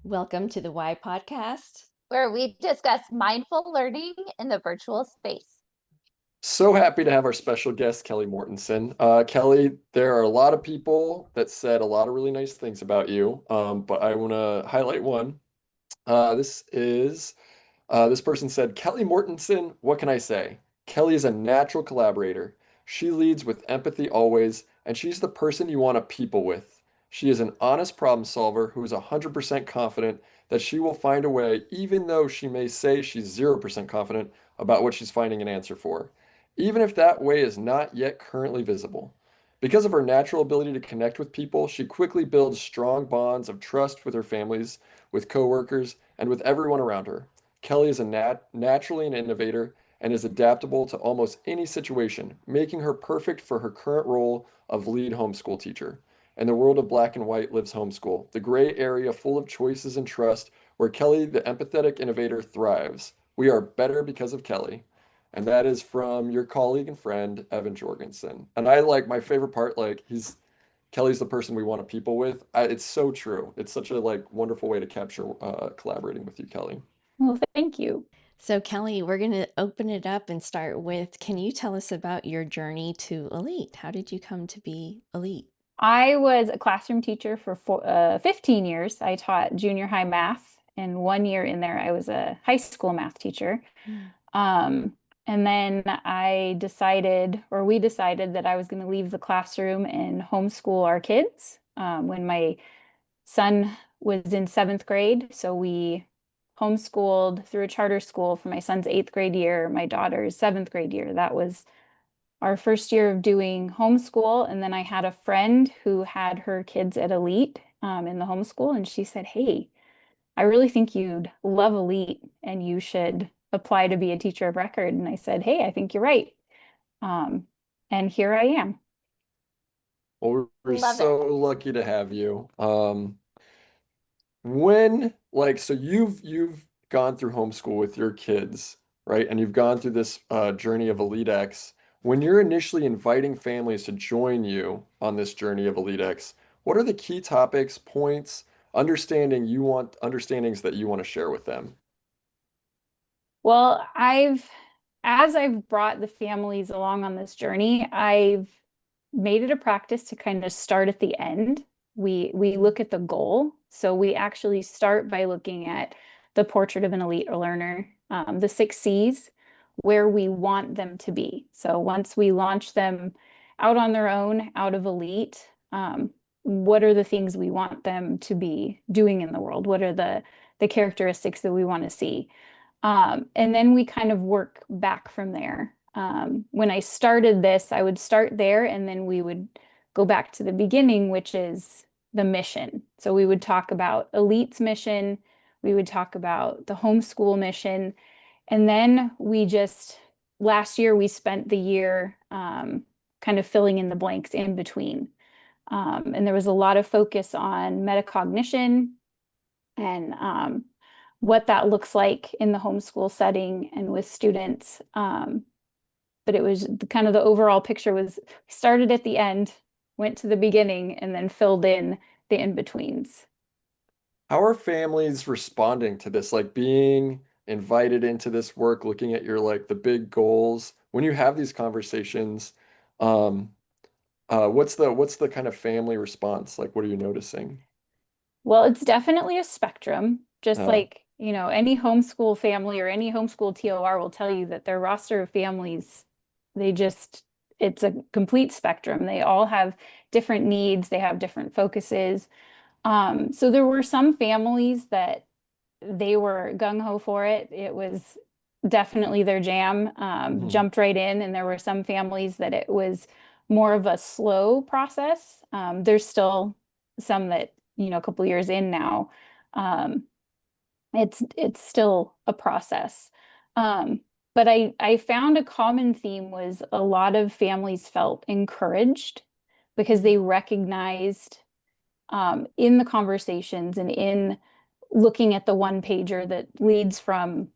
Welcome to the Y Podcast. Where we discuss mindful learning in the virtual space. So happy to have our special guest, Kelly Mortensen. Kelly, there are a lot of people that said a lot of really nice things about you, but I want to highlight one. This person said, Kelly Mortensen, what can I say? Kelly is a natural collaborator. She leads with empathy always, and she's the person you want to people with. She is an honest problem solver who is 100% confident that she will find a way, even though she may say she's 0% confident about what she's finding an answer for, even if that way is not yet currently visible. Because of her natural ability to connect with people, she quickly builds strong bonds of trust with her families, with coworkers, and with everyone around her. Kelly is naturally an innovator and is adaptable to almost any situation, making her perfect for her current role of lead homeschool teacher. In the world of black and white lives homeschool, the gray area full of choices and trust, where Kelly, the empathetic innovator, thrives. We are better because of Kelly. And that is from your colleague and friend, Evan Jorgensen. And I like my favorite part, Kelly's the person we want to people with. It's so true. It's such a wonderful way to capture collaborating with you, Kelly. Well, thank you. So, Kelly, we're going to open it up and start with, can you tell us about your journey to Elite? How did you come to be Elite? I was a classroom teacher for 15 years. I taught junior high math, and 1 year in there, I was a high school math teacher. Um, and then we decided that I was going to leave the classroom and homeschool our kids when my son was in 7th grade. So we homeschooled through a charter school for my son's 8th grade year, my daughter's 7th grade year. That was our first year of doing homeschool. And then I had a friend who had her kids at Elite in the homeschool. And she said, "Hey, I really think you'd love Elite and you should apply to be a teacher of record." And I said, "Hey, I think you're right." Um, and here I am. Well, we're Love so it. lucky to have you. So you've gone through homeschool with your kids, right? And you've gone through this journey of Elite X. When you're initially inviting families to join you on this journey of Elite X, what are the key topics, points, understandings that you want to share with them? Well, as I've brought the families along on this journey, I've made it a practice to kind of start at the end. We look at the goal. So we actually start by looking at the portrait of an elite learner, the 6 C's, where we want them to be. So once we launch them out on their own, out of elite, what are the things we want them to be doing in the world? What are the characteristics that we want to see? And then we kind of work back from there. When I started this, I would start there and then we would go back to the beginning, which is the mission. So we would talk about Elite's mission, we would talk about the homeschool mission, and then last year, we spent the year kind of filling in the blanks in between. And there was a lot of focus on metacognition and what that looks like in the homeschool setting and with students. But it was kind of the overall picture was started at the end, went to the beginning, and then filled in the in-betweens. How are families responding to this? Like being invited into this work, looking at your the big goals. When you have these conversations, um, what's the kind of family response? Like, what are you noticing? Well, it's definitely a spectrum, just Uh, like, any homeschool family or any homeschool TOR will tell you that their roster of families, they just, it's a complete spectrum. They all have different needs, they have different focuses. So there were some families that they were gung-ho for it. It was definitely their jam, mhm. jumped right in, and there were some families that it was more of a slow process. There's still some that, a couple years in now, um, it's still a process. But I found a common theme was a lot of families felt encouraged because they recognized in the conversations and in looking at the one pager that leads from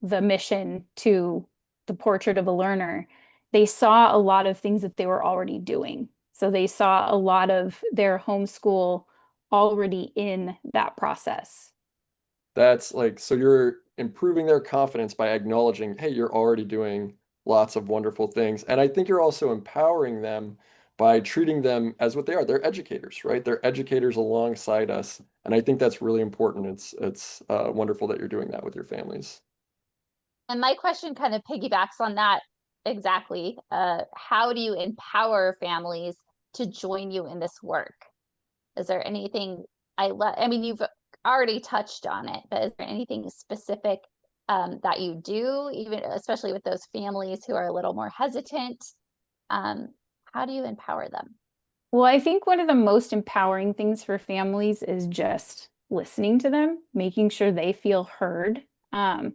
the mission to the portrait of a learner, they saw a lot of things that they were already doing. So they saw a lot of their homeschool already in that process. That's like, so you're improving their confidence by acknowledging, hey, you're already doing lots of wonderful things. And I think you're also empowering them by treating them as what they are. They're educators, right? They're educators alongside us. And I think that's really important. It's wonderful that you're doing that with your families. And my question kind of piggybacks on that exactly. How do you empower families to join you in this work? Is there anything I mean, you've already touched on it, but is there anything specific that you do, even especially with those families who are a little more hesitant? Um, how do you empower them? Well, I think one of the most empowering things for families is just listening to them, making sure they feel heard. Um,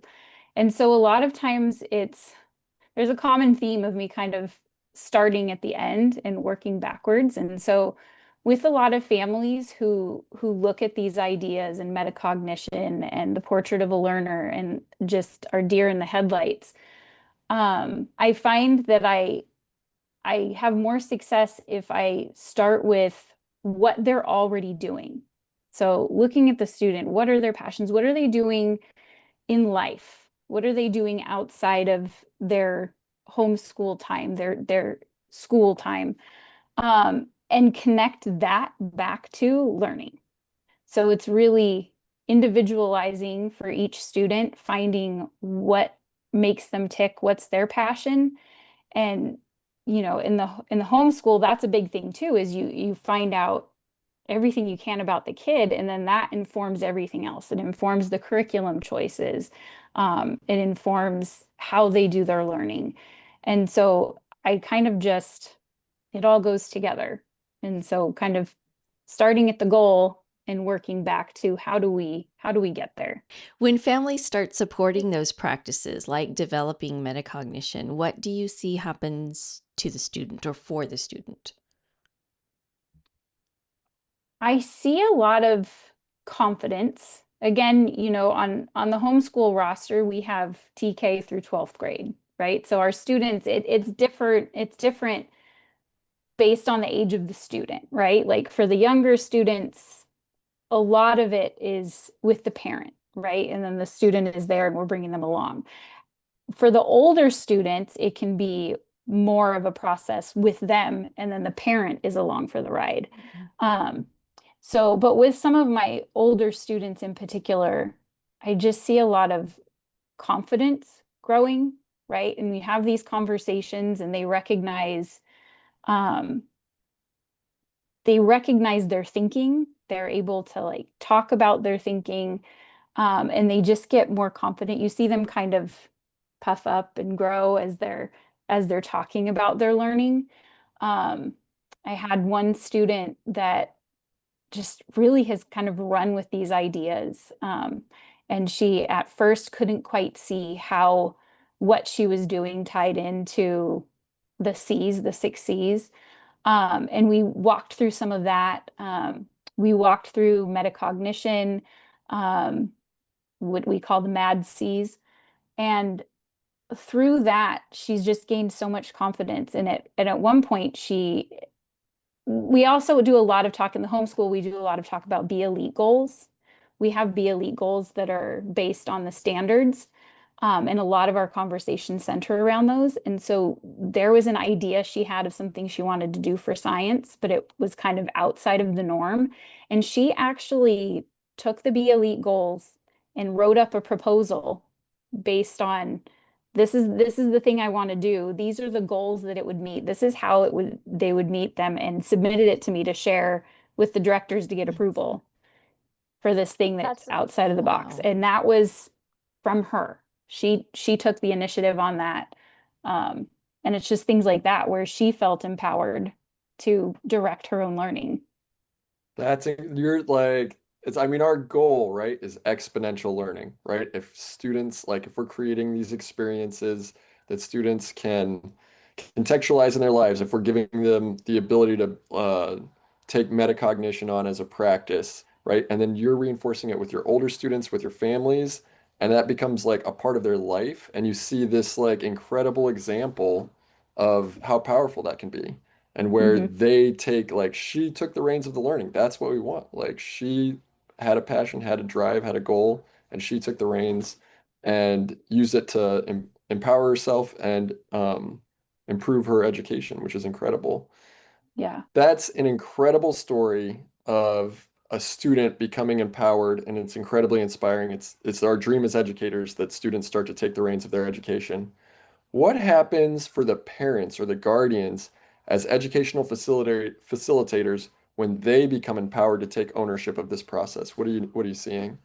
and so a lot of times there's a common theme of me kind of starting at the end and working backwards. And so with a lot of families who look at these ideas and metacognition and the portrait of a learner and just are deer in the headlights, I find that I have more success if I start with what they're already doing. So looking at the student, what are their passions? What are they doing in life? What are they doing outside of their homeschool time, their school time? And connect that back to learning. So it's really individualizing for each student, finding what makes them tick, what's their passion, and in the homeschool, that's a big thing too, is you find out everything you can about the kid, and then that informs everything else. It informs the curriculum choices. It informs how they do their learning. And so I kind of just, it all goes together. And so kind of starting at the goal and working back to how do we get there? When families start supporting those practices, like developing metacognition, what do you see happens to the student or for the student? I see a lot of confidence. Again, on the homeschool roster, we have TK through 12th grade, right? So our students, it's different based on the age of the student, right? Like for the younger students, a lot of it is with the parent, right? And then the student is there and we're bringing them along. For the older students, it can be more of a process with them, and then the parent is along for the ride. Um, but with some of my older students in particular, I just see a lot of confidence growing, right? And we have these conversations and um, they recognize their thinking. They're able to like talk about their thinking, and they just get more confident. You see them kind of puff up and grow as they're talking about their learning. Um, I had one student that just really has kind of run with these ideas. And she at first couldn't quite see how what she was doing tied into the C's, the six C's. And we walked through some of that. We walked through metacognition, um, what we call the MAD C's. And through that, she's just gained so much confidence in it. And at one point, we also do a lot of talk in the homeschool. We do a lot of talk about Be Elite goals. We have Be Elite goals that are based on the standards. And a lot of our conversations center around those. And so there was an idea she had of something she wanted to do for science, but it was kind of outside of the norm. And she actually took the Be Elite goals and wrote up a proposal based on this is the thing I want to do. These are the goals that it would meet. This is how they would meet them, and submitted it to me to share with the directors to get approval for this thing that's That's outside of the box. Wow. And that was from her. She took the initiative on that. Um, and it's just things like that where she felt empowered to direct her own learning. You're like, I mean, our goal, right, is exponential learning, right? If students, like, if we're creating these experiences that students can contextualize in their lives, if we're giving them the ability to take metacognition on as a practice, right? And then you're reinforcing it with your older students, with your families, and that becomes like a part of their life. And you see this like incredible example of how powerful that can be and where Mhm. they take like she took the reins of the learning. That's what we want. Like she had a passion, had a drive, had a goal, and she took the reins and used it to empower herself and improve her education, which is incredible. Yeah. That's an incredible story of a student becoming empowered, and it's incredibly inspiring. It's our dream as educators that students start to take the reins of their education. What happens for the parents or the guardians as educational facilitators when they become empowered to take ownership of this process? What are you seeing?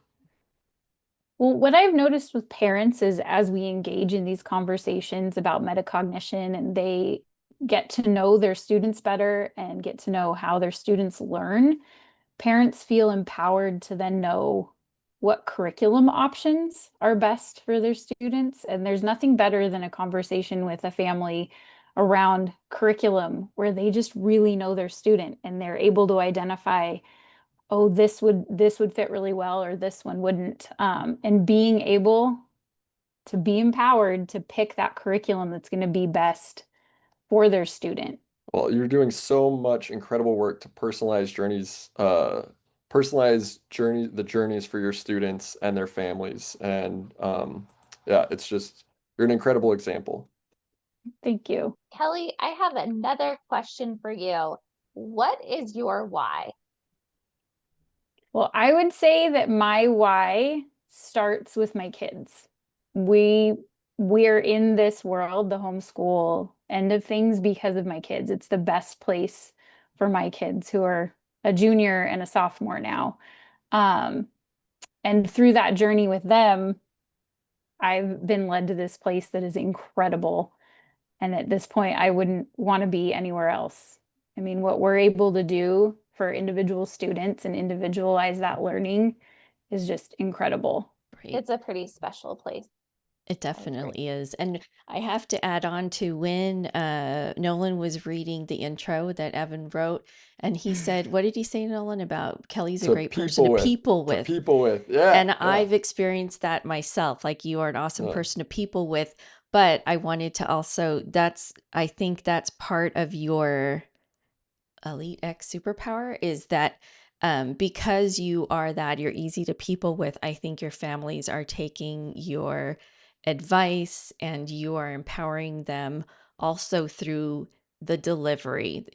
Well, what I've noticed with parents is as we engage in these conversations about metacognition and they get to know their students better and get to know how their students learn, parents feel empowered to then know what curriculum options are best for their students. And there's nothing better than a conversation with a family around curriculum where they just really know their student and they're able to identify, oh, this would fit really well or this one wouldn't. And being able to be empowered to pick that curriculum that's going to be best for their student. Well, you're doing so much incredible work to the journeys for your students and their families. And yeah, you're an incredible example. Thank you. Kelly, I have another question for you. What is your why? Well, I would say that my why starts with my kids. We we're in this world, the homeschool end of things because of my kids. It's the best place for my kids who are a junior and a sophomore now. Um, and through that journey with them, I've been led to this place that is incredible. And at this point, I wouldn't want to be anywhere else. I mean, what we're able to do for individual students and individualize that learning is just incredible. Right. It's a pretty special place. It definitely is. And I have to add on to when Nolan was reading the intro that Evan wrote, and he said, what did he say, Nolan, about Kelly's a To great person to people with, people to with? people with, yeah, And yeah, I've experienced that myself. Like, you are an awesome yeah. person to people with. But I wanted to also, I think that's part of your Elite X superpower is that because you are that, you're easy to people with. I think your families are taking your advice and you are empowering them also through the delivery.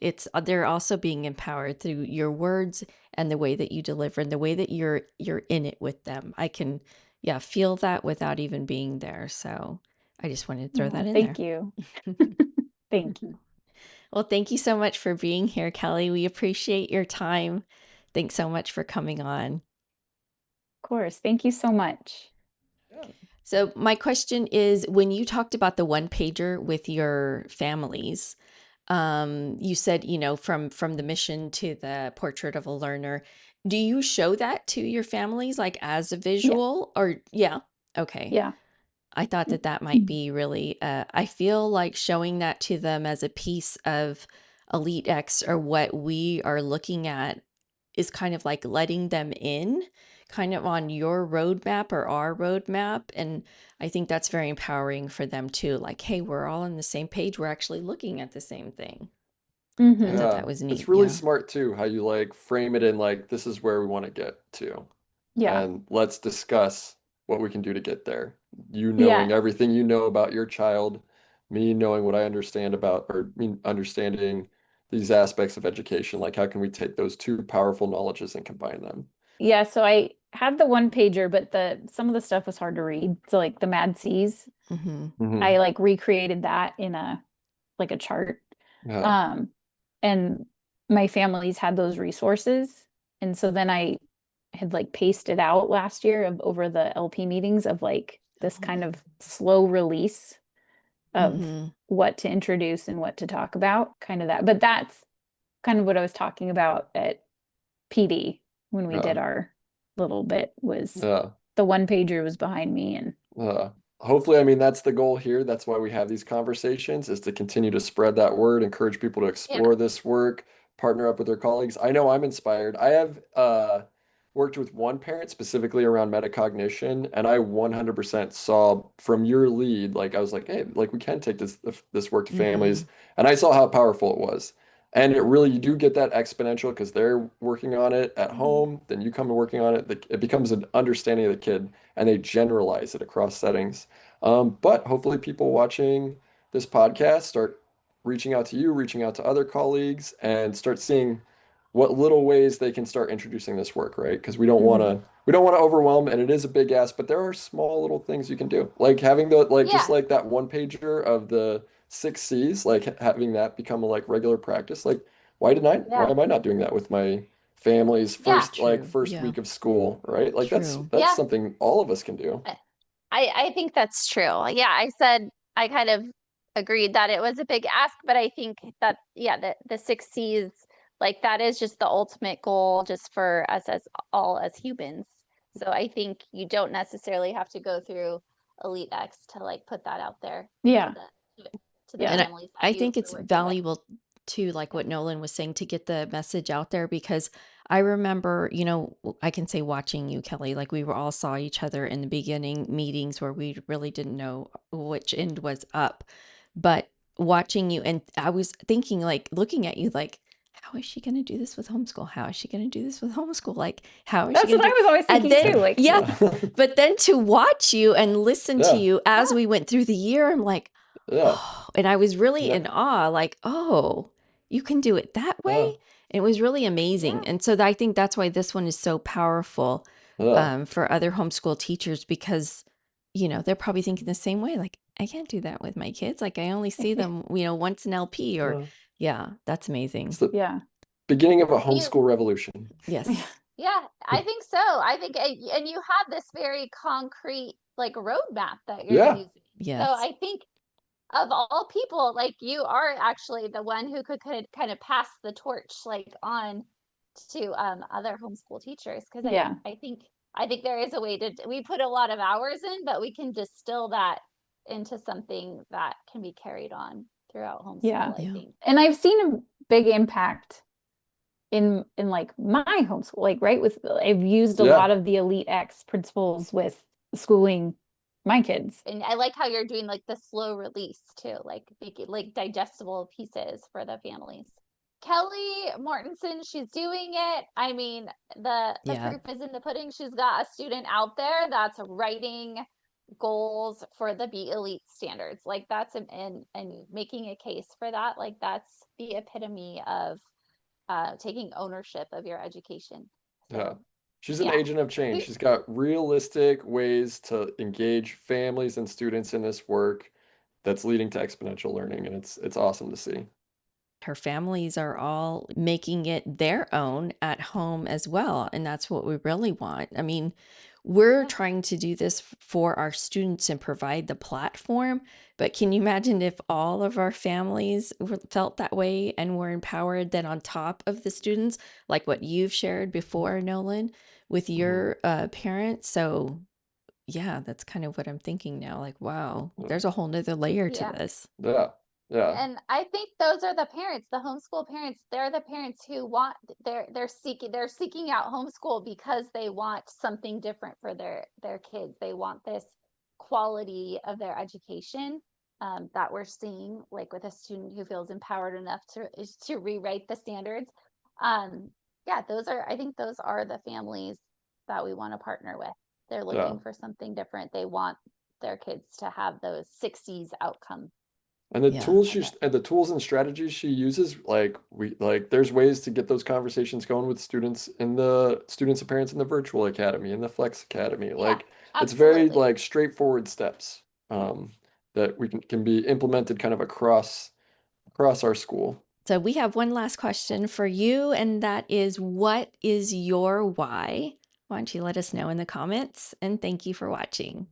They're also being empowered through your words and the way that you deliver and the way that you're in it with them. I can, yeah, feel that without even being there. So I just wanted to throw that Oh, in thank there. you. Thank you. Well, thank you so much for being here, Kelly. We appreciate your time. Thanks so much for coming on. Of course. Thank you so much. Yeah. So, my question is when you talked about the one pager with your families, you said, from the mission to the portrait of a learner. Do you show that to your families like as a Yeah. visual or yeah? Okay. Yeah. I thought that might be really, I feel like showing that to them as a piece of Elite X or what we are looking at is kind of like letting them in kind of on your roadmap or our roadmap. And I think that's very empowering for them too. Like, hey, we're all on the same page. We're actually looking at the same thing. I Hmm. thought Yeah, that was it's neat. really Yeah. smart too, how you like frame it in like this is where we want to get to. Yeah. And let's discuss what we can do to get there. You Yeah. knowing everything you know about your child, me knowing what I understand about, or me understanding these aspects of education. Like, how can we take those two powerful knowledges and combine them? Yeah. So I had the one pager, but some of the stuff was hard to read. So like the Mad Seas, Hmm. I Hmm. like recreated that in a chart. Yeah. Um, and my family's had those resources. And so then I had like pasted out last year of over the LP meetings of like this kind of slow release of Hmm. what to introduce and what to talk about, kind of that. But that's kind of what I was talking about at PD when we Yeah. did our little bit was Yeah. the one pager was behind me and Hopefully, I mean, that's the goal here. That's why we have these conversations, is to continue to spread that word, encourage people to Yeah. explore this work, partner up with their colleagues. I know I'm inspired. I have worked with one parent specifically around metacognition, and I 100% saw from your lead, like I was like, hey, like we can take this work to Hmm. families, and I saw how powerful it was. And it really, you do get that exponential because they're working on it at home, then you come and working on it. It becomes an understanding of the kid and they generalize it across settings. But hopefully, people watching this podcast start reaching out to you, reaching out to other colleagues, and start seeing what little ways they can start introducing this work, right? Because we don't want to overwhelm, and it is a big ask, but there are small little things you can do, like having the just Yeah, like that one pager of the 6 C's, like having that become a like regular practice. Like, why yeah, am I not doing that with my family's yeah, True. first Yeah. week of school, right? Like True. that's yeah. something all of us can do. I think that's true. Yeah, I said I kind of agreed that it was a big ask, but I think that yeah, the 6 C's, like that is just the ultimate goal just for us as all as humans. So I think you don't necessarily have to go through Elite X to like put that out there to Yeah. to the Yeah. And families I that think you're it's working with. valuable too, like Yeah. what Nolan was saying, to get the message out there because I remember, I can say watching you, Kelly, like we were all saw each other in the beginning meetings where we really didn't know which end was up. But watching you, and I was thinking, like, looking at you, like, how is she going to do this with homeschool? How is she going to do this with homeschool? Like, how is she That's going what to I do? was always And thinking then, too. Like, yeah, Yeah. but then to watch you and listen to Yeah. you as Yeah. we went through the year, I'm like, Yeah. oh, and I was really No, in awe, like, oh, you can do it that way. yeah. And it was really amazing. Yeah. And so I think that's why this one is so powerful Yeah. for other homeschool teachers because, they're probably thinking the same way. Like, I can't do that with my kids. Like, I only see them, once in LP or, Yeah. yeah, that's It's amazing. the yeah. beginning of a Do you homeschool revolution. Yes. Yeah, I think so. I think, and you have this very concrete like roadmap that you're Yeah. using. So Yes. I think of all people, like you are actually the one who could kind of pass the torch like on to other homeschool teachers because Yeah. I think there is a way to we put a lot of hours in, but we can distill that into something that can be carried on throughout Yeah. homeschool, I Yeah. think. And I've seen a big impact in like my homeschool, like right with I've used a Yeah. lot of the Elite X principles with schooling my kids. And I like how you're doing like the slow release too, like making like digestible pieces for the families. Kelly Mortensen, she's doing it. I mean, the Yeah. proof is in the pudding. She's got a student out there that's writing goals for the Be Elite standards. Like that's and making a case for that. Like that's the epitome of taking ownership of your education. Yeah. So She's an yeah. agent of change. We She's got realistic ways to engage families and students in this work that's leading to exponential learning, and it's awesome to see. Her families are all making it their own at home as well. And that's what we really want. I mean, we're yeah. trying to do this for our students and provide the platform. But can you imagine if all of our families felt that way and were empowered then on top of the students, like what you've shared before, Nolan, with Mhm. your parents? So, yeah, that's kind of what I'm thinking now. Like, wow, Yeah. there's a whole nother layer to Yeah. this. Yeah. Yeah. And I think those are the parents, the homeschool parents. They're the parents who want they're seeking out homeschool because they want something different for their kids. They want this quality of their education that we're seeing, like with a student who feels empowered enough to rewrite the standards. Um, yeah, I think those are the families that we want to partner with. They're Yeah. looking for something different. They want their kids to have those 6 C's outcome And the Yeah. tools and the tools and strategies she uses, there's ways to get those conversations going with students and parents in the virtual academy, in the Flex Academy. Yeah, Like it's very absolutely. like straightforward steps that we can be implemented kind of across our school. So we have one last question for you, and that is, what is your why? Why don't you let us know in the comments? And thank you for watching.